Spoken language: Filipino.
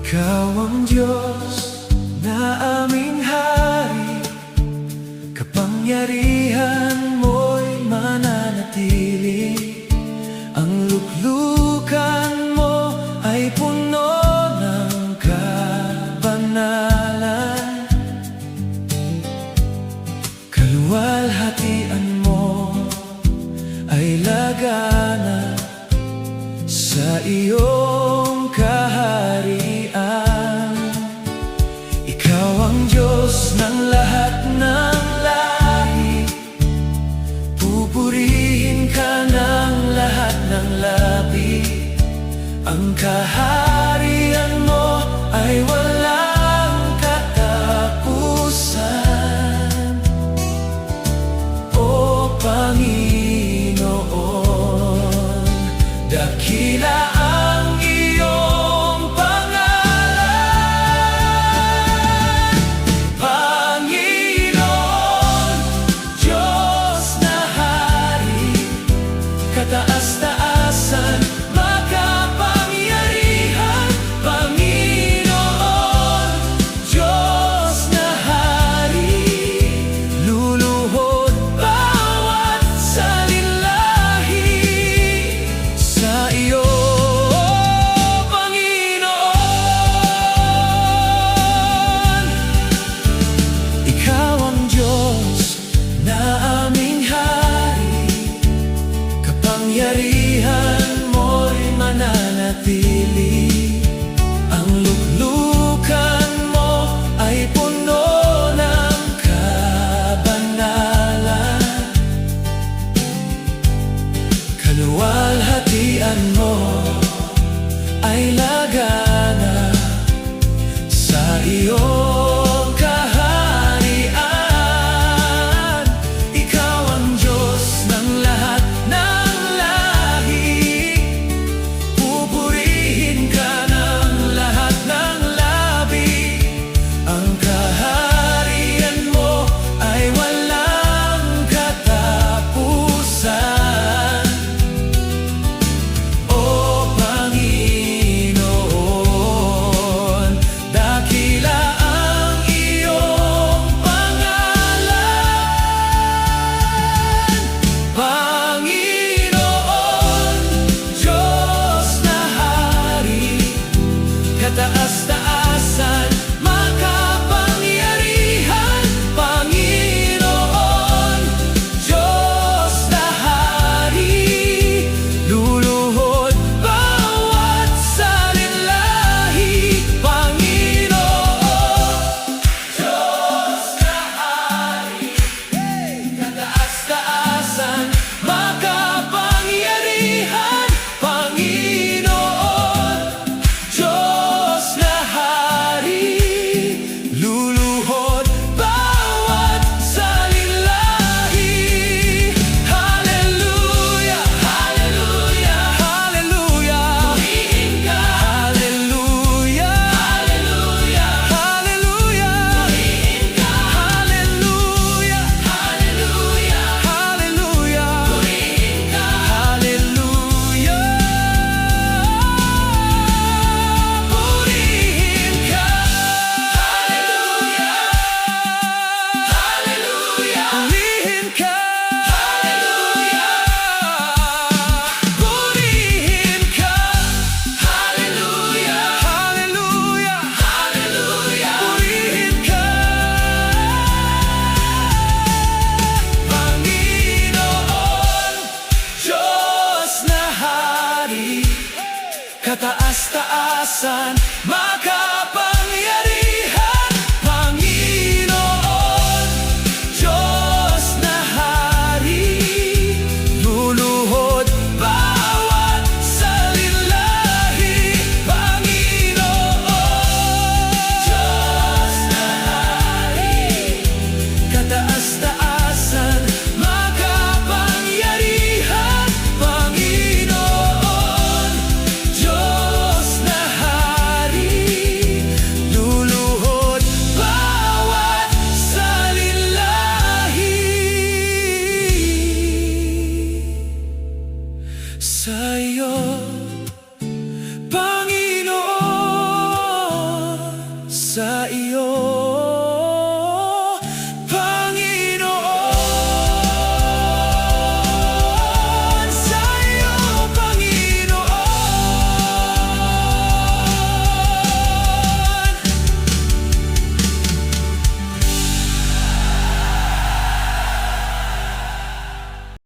Ikaw ang Diyos na aming Hari, kapangyarihan mo'y mananatili. Ang luklukan mo ay puno ng kabanalan, kaluwalhatian mo ay lagana sa iyong kaharian. Ikaw ang Diyos ng lahat ng lahi, pupurihin ka ng lahat ng labi. Ang kaharian mo ay walang katapusan, O Panginoon. Dakila ang iyong pangalan, Panginoon, Diyos na Hari, kataas-taasan, makapangyarihan. Panginoon, Diyos na Hari, luluhod bawat salinlahi sa iyo, Panginoon. Ikaw ang Diyos na aming Hari, kapangyarihan mo'y mananatili. Ang luklukan mo ay puno ng kabanalan, kaluwalhatian mo ay lagana sa iyong kaharian. Ikaw ang Diyos ng lahat ng lahi, pupurihin ka ng lahat ng labi. Ang kaharian mo ay walang katapusan, O Panginoon. Dakila ang iyong pangalan, Panginoon, Diyos na Hari, kataas-taasan, makapangyarihan. Panginoon, Diyos na Hari, luluhod bawat salinlahi. Panginoon, Diyos na Hari, kataas-taasan, makapangyarihan. Panginoon, Diyos na Hari, luluhod bawat salinlahi. Hallelujah, hallelujah, hallelujah. Purihin ka. Hallelujah, hallelujah, hallelujah. Purihin ka. Hallelujah, hallelujah, hallelujah. Purihin ka. Hallelujah, purihin ka. Hallelujah, hallelujah, purihin ka. Hallelujah, purihin ka. Hallelujah, hallelujah, hallelujah, purihin ka. Panginoon, Diyos na Hari, kataas-taasan,